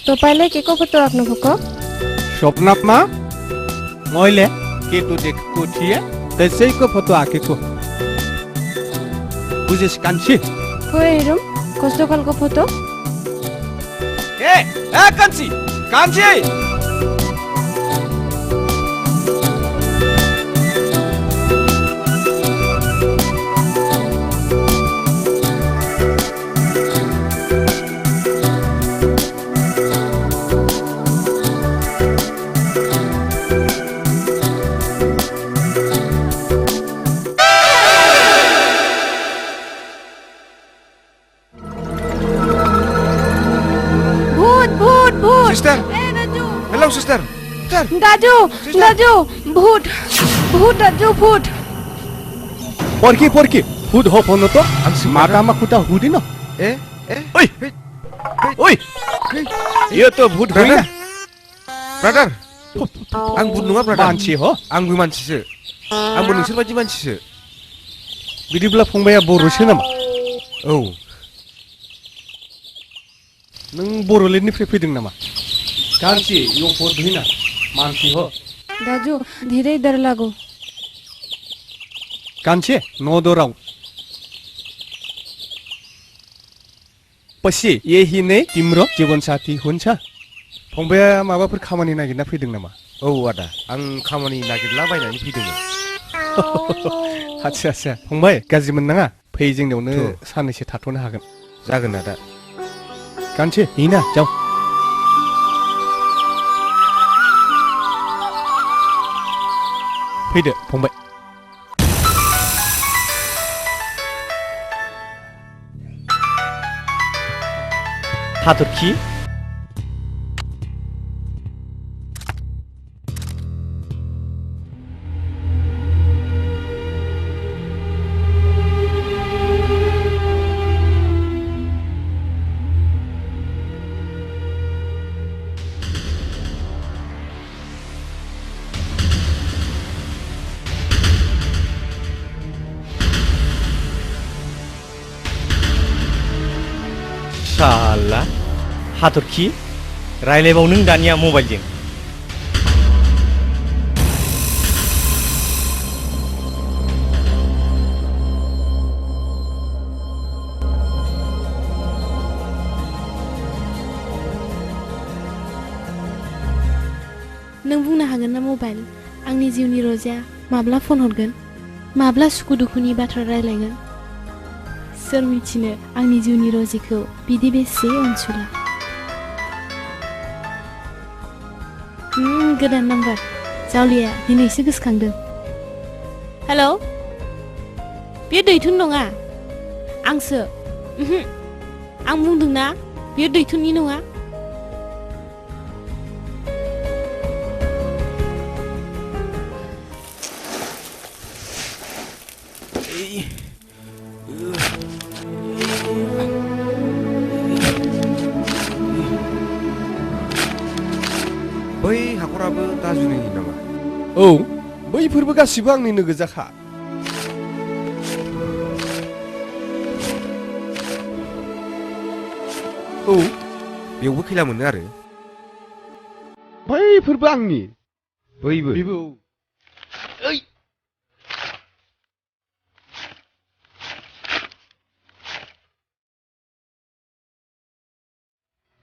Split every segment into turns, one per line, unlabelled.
तपाईँले के को फोटो राख्नुभएको?
स्वप्नमा मैले केटो देखेको थिएँ त्यसैको फोटो आँकेको बुझेस् कान्छी
खोइ हेरौँ कस्तो खालको फोटो?
ए कान्छी कान्छी
Sister. Hello, sister.
दाजु दाजु भूत भूत दाजु भूत
पर्खी हुद हो भन्नु त माटामा खुट्टा हुँदैन ओइ ओइ यो त भूत होइन
Brother. Ang भूत नङा brother.
मान्छे हो
आंबो मानसिसो. आंबो नोंसोर बायदि मानसिसो.
बिदिब्ला फंबाया बर'सो नामा?
औ.
नों बर'लेण्डनिफ्राय फैदों नामा? कान्छी यो भूत होइन मान्छे हो
दाजु धेरै डर लाग्यो
कान्छे नडराऊ पछि यही नै तिम्रो जीवनसाथी हुन्छ फंबाया माबाफोर खामानि नागिरना फैदों नामा?
औ आदा आं खामानि नागिरला बायनानै फैदोंमोन
आच्छा फंबाय गाज्रि मोननाङा फै जोंनियावनो साननैसो थाथ'नो हागोन
जागोन आदा
कान्छे हिना जाऊ फैदो फंबाय हाथरखि
साला हाथरखि रायलायबाव नों दानिया मबाइलजों
नों बुंनो हागोन ना मबाइल आंनि जिउनि रजा माब्ला फन हरगोन माब्ला सुखु दुखुनि बाथ्रा रायलायगोन सोर मिथिनो आंनि जिउनि रजिखौ बिदि बेसे अनसुला गोदान नाम्बार जावलिया दिनैसो गोसोखांदों हेलौ बेयो दैथुन नङा आंसो आं बुंदोंना बेयो दैथुननि नङा
बै हाखराबो दाजुनि नामा?
औ बैफोरबो गासिबो आंनिनो गोजाखा औ
बेयावबो खैला मोनो आरो
बैफोरबो आंनि
बैबो
बेबो ओइ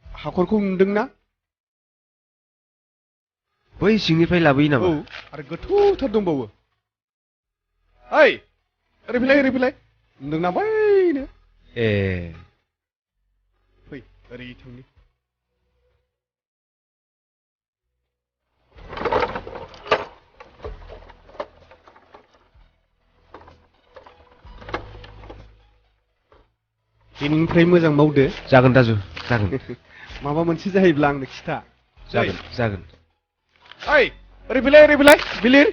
हाखरखौ नुदोंना
बै सिंनिफ्राय लाबोयो नामा?
औ आरो गोथौथार दंबावो ओइ ओरै फैलाय नुदोंना बैनो
ए
फै ओरै थांनि दिनैनिफ्राय मोजां मावदो
जागोन दाजु जागोन
माबा मोनसे जायोब्ला आंनो खिथा
जागोन
ओइ ओरै फैलाय बिलिर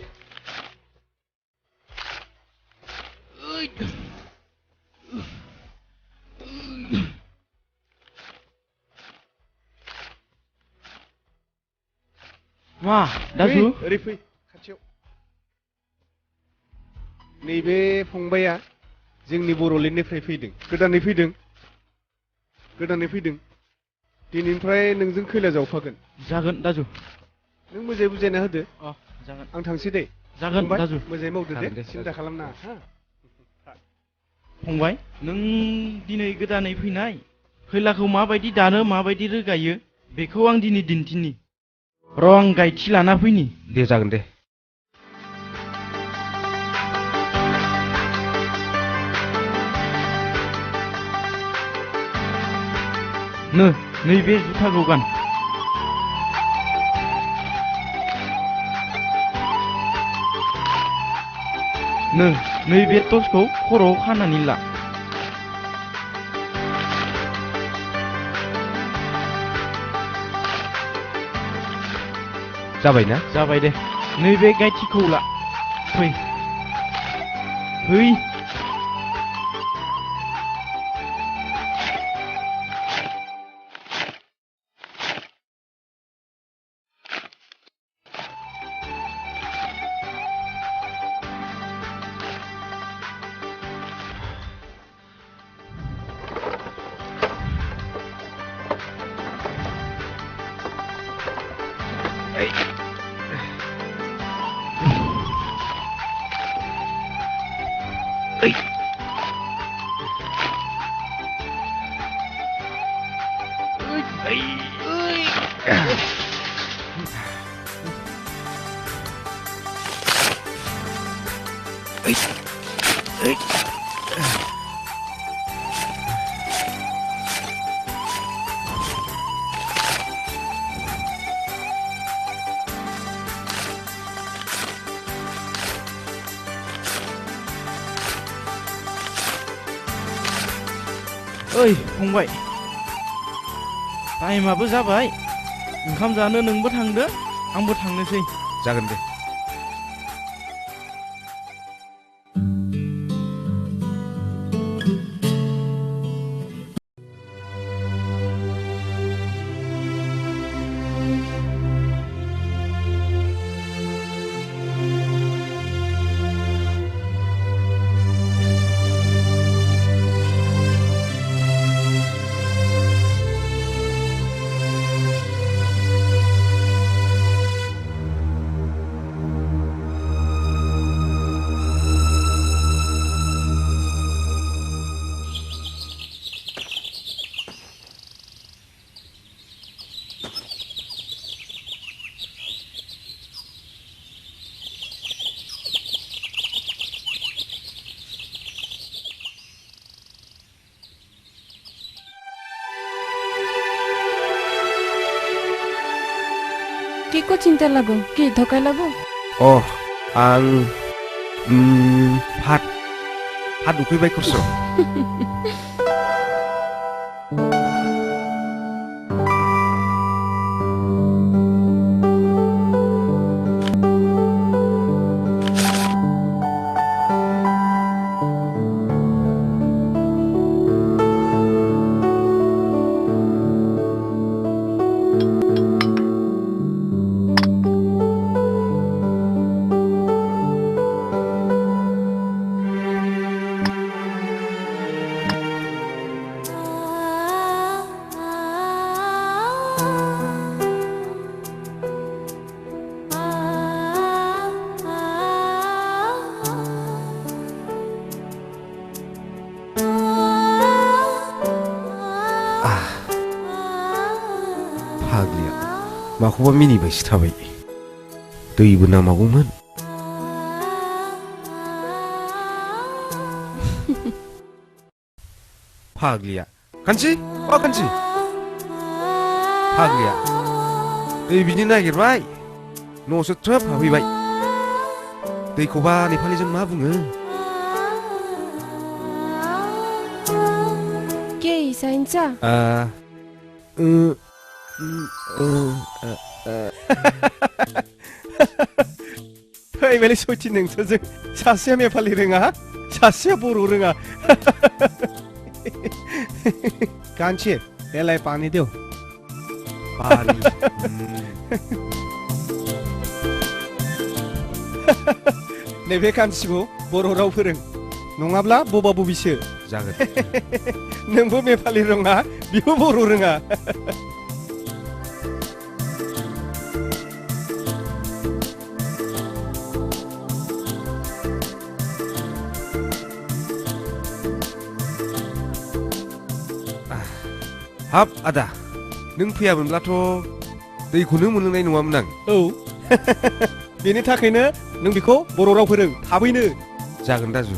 मा दाजु
ओरै फै खाथियाव नैबे फंबाया जोंनि बर'लेण्डनिफ्राय फैदों गोदानै फैदों दिनैनिफ्राय नोंजों खैला जावफागोन
जागोन दाजु
नों मोजाङै बुजायना होदो
अ जागोन
आं थांसै दे
जागोन
फंबाय,
दाजु
मोजाङै मावदो
जागोन
दे
दे,
सिन्था खालामनाङा हा
फंबाय नों दिनै गोदानै फैनाय खैलाखौ माबायदि दानो माबायदि रोगायो बेखौ आं दिनै दिन्थिनि र' आं गायथि लाना फैनि
दे जागोन दे
नैबे जुथाखौ गान नैबे टर्चखौ खर'आव खानानै ला
जाबायना
जाबाय दे नैबे गायथिखौ ला फै ओइ फंबाय टाइमाबो जाबाय ओंखाम जानो नोंबो थांदो आंबो थांनोसै
जागोन दे
কি কো চিন্তা লাগো কি ধকাই লাগো
अ आं भात उखैबाय खरस फाग्लिया माखौबा मिनिबायसो थाबाय दैबो नांबावगौमोन फाग्लिया कान्थि अ कान्थि फाग्लिया दै बिनो नागिरबाय न'सो थ्रोब हाबहैबाय दैखौबा नेपालिजों मा बुङो
কে সাইনসা
फैबायलै सयथि नोंसोरजों सासेया नेपालि रोङा सासेया बर' रोङा कान्छी यसलाई पानी देऊ
पानी
नैबे कान्छीखौ बर' राव फोरों नङाब्ला बबा बबिसो
जागोन
नोंबो नेपालि रोङा बिबो बर' रोङा
हाब आदा नों फैयामोनब्लाथ' दैखौनो मोनलोंनाय नङामोन आं
औ बेनि थाखायनो नों बेखौ बर' राव फोरों थाबैनो
जागोन दाजु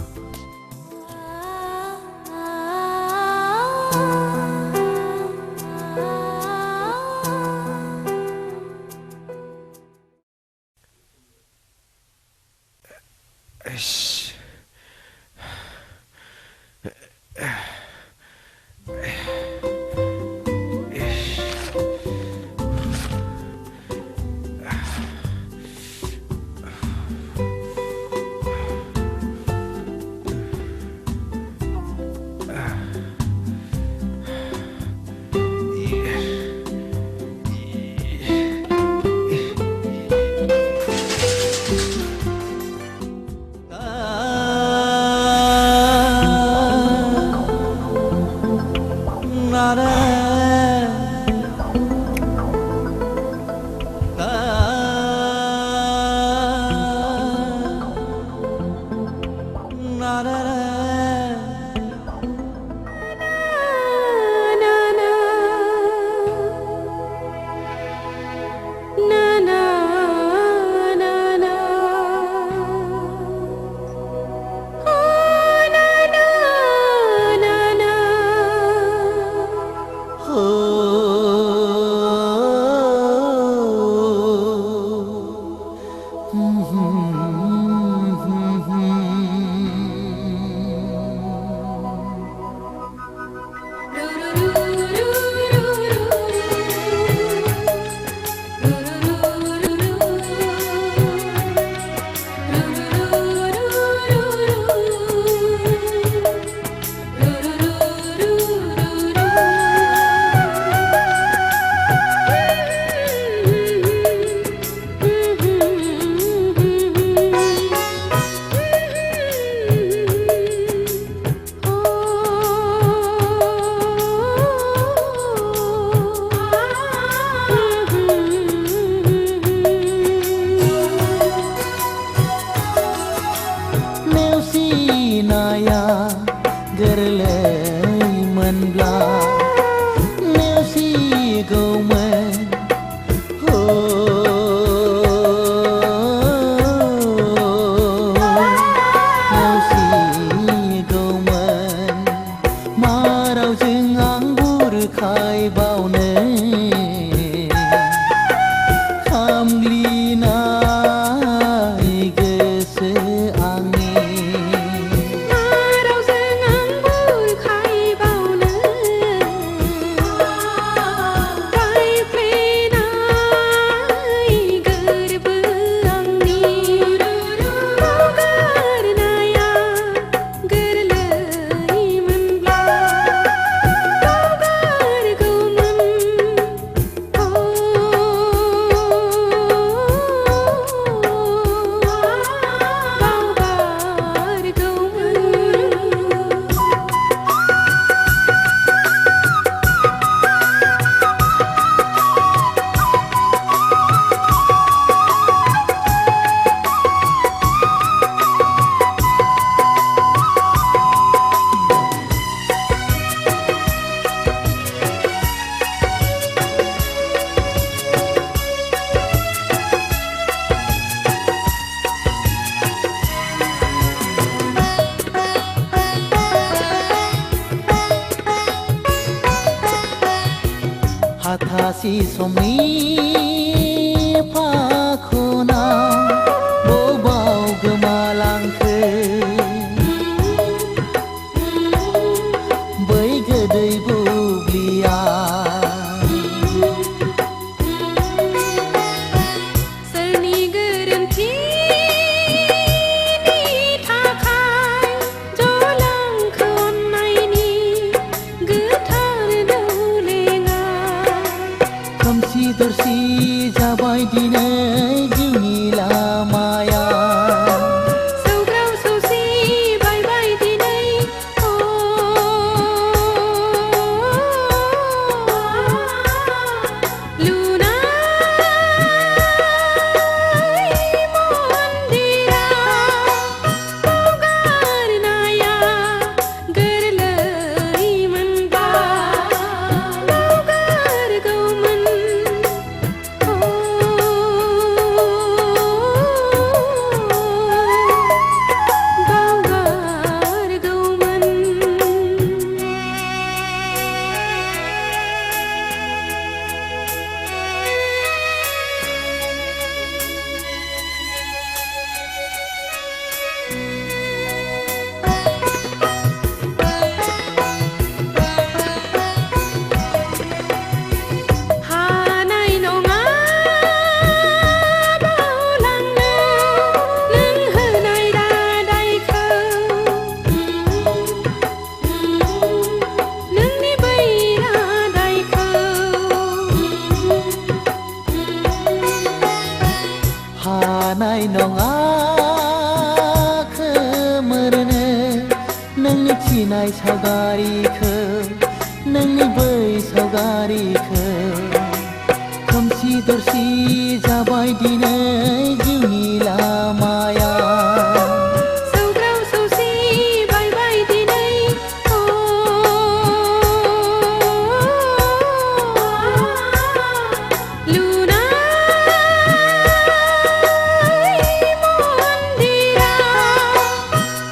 हाथासि समनि फाखना बबाव गोमालांखो बै गोदै बुब्लिया
सोरनि गोरोन्थिनि थाखाय जलांखो अननायनि गोथार दौलेङा
खोमसि दरसि जाबाय दिनै जिउनि लामाया
सौग्राव सौसि बायबाय दिनै
लुबैनाय सावगारिखौ नोंनि बै सावगारिखौ खोमसि दरसि जाबाय दिनै जिउनि लामाया
सौग्राव सौसि बायबाय दिनै लुनाय मन्दिरा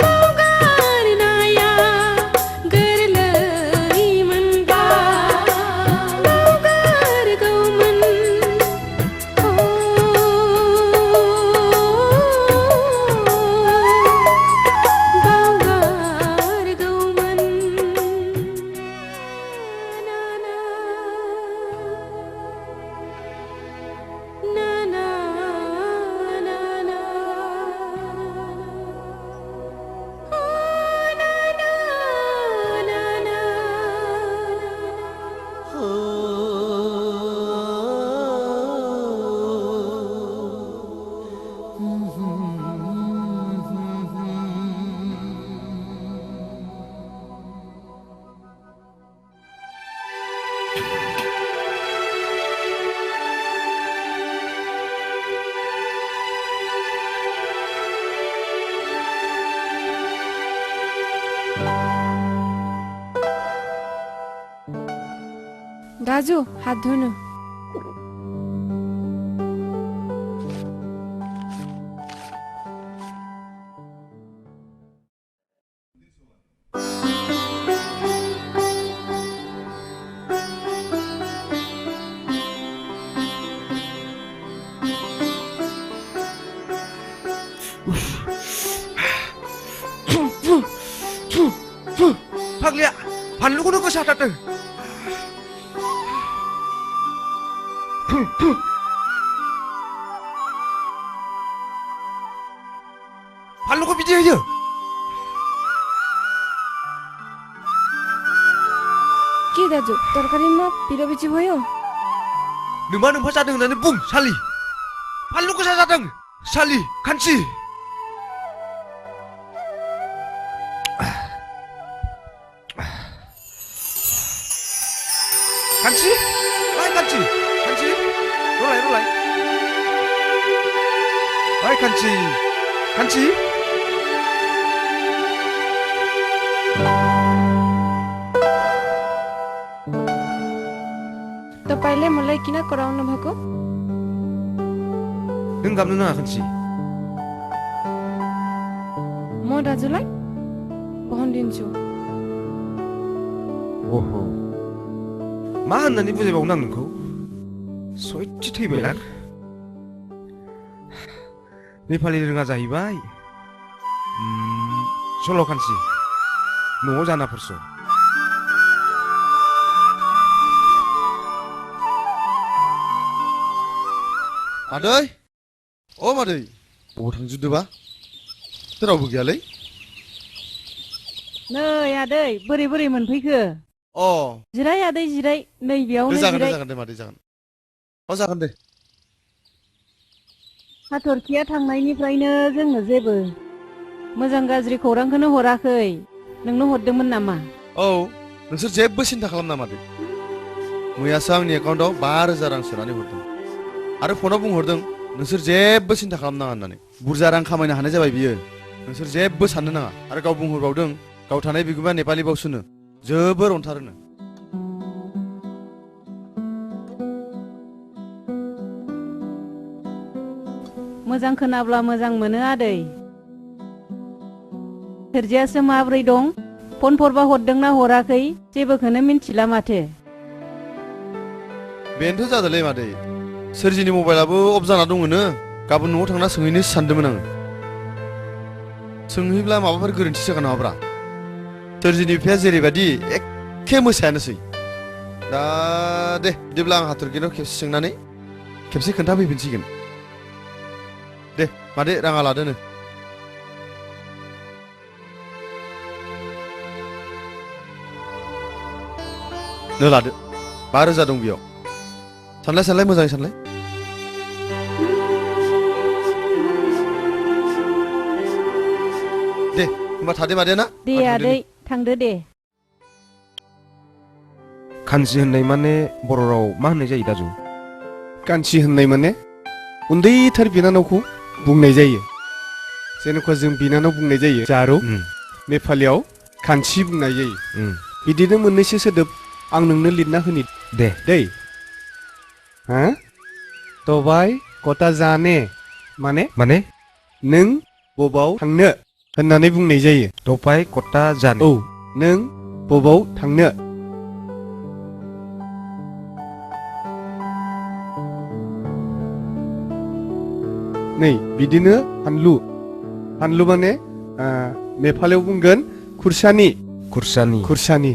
बावगारनाया गोरलैमोनबा बावगारगौमोन बावगारगौमोन ना ना ना ना ना ना
राजू हात धुनु
फाग्लिया फानलुखौनो गोसाथारदों फानलुखौ बिदि होयो
के दाजु तरकारी मा पिरो बिची भयो
नोमा नोम्फा जादों होननानै बुं सालि फानलु गोसा जादों सालि खानसि खानसि ओइ खानसि खानसि रलाय रलाय ओइ खानसि खानसि
तपाईले मलाई किन कराउनु भएको
नों गाबनो नाङा खानसि
म दाजुलाई भनिदिन्छु
ओहो मा होननानै बुजायबावनो आं नोंखौ सयथि थैबायना नेपालि रोङा जाहैबाय सल' खानसि न'आव जाना फरस'
मादै अ मादै बबाव थांजोबदोबा रावबो गैयालै
नै आदै बोरै बोरै मोनफैखो
अ
जिराय आदै जिराय नै बेयावनो
जागोन दे
जिराय
जागोन दे मादै जागोन अ जागोन दे
हाथरखिया थांनायनिफ्रायनो जोंनो जेबो मोजां गाज्रि खौरांखौनो हराखै नोंनो हरदोंमोन नामा
औ नोंसोर जेबो सिन्था खालामना मादै मैयासो आंनि एकाउन्टाव 5,000 रां सोनानै हरदों आरो फनाव बुंहरदों नोंसोर जेबो सिन्था खालामनाङा होननानै बुरजा रां खामायनो हानाय जाबाय बियो नोंसोर जेबो साननो नाङा आरो गाव बुंहरबावदों गाव थानाय बिगुमा नेपालि बावसोनो जोबोर अनथारोनो
मोजां खोनाब्ला मोजां मोनो आदै सोरजियासो माब्रै दं फन हरबा हरदोंना हराखै जेबोखौनो मिन्थिला माथो
बेनोथ' जादोंलै मादै सोरजिनि मबाइलाबो अफ जाना दङनो गाबोन न'आव थांना सोंहैनोसो सानदोंमोन आङो सोंहैब्ला माबाफोर गोरोन्थि जागोन नामाब्रा सोरजिनि बिफाया जेरैबायदि एखे मोसायानोसै दा दे बिदिब्ला आं हाथरखिनाव खेबसे सोंनानै खेबसे खोन्थाफैफिनसिगोन दे मादै राङा लादोनो नो लादो 5,000 दं बेयाव सानलाय मोजाङै सानलाय दे होमबा थादो मादै ना
दे आदै थांदो दे
खानसि होननाय माने बर' राव मा होननाय जायो दाजु
कान्सि होननाय माने उन्दैथार बिनानावखौ बुंनाय जायो जेनेखा जों बिनानाव बुंनाय जायो जारौ नेपालियाव कान्सि बुंनाय जायो बिदिनो मोननैसो सोदोब आं नोंनो लिरना होनि
दे
दै हा तबाय कता जाने माने
माने
नों बबाव थांनो होननानै बुंनाय जायो
दपाय कटा जानो
औ नों बबाव थांनो नै बिदिनो फानलु फानलु माने नेपालियाव बुंगोन खुरसानि
खुरसानि
खुरसानि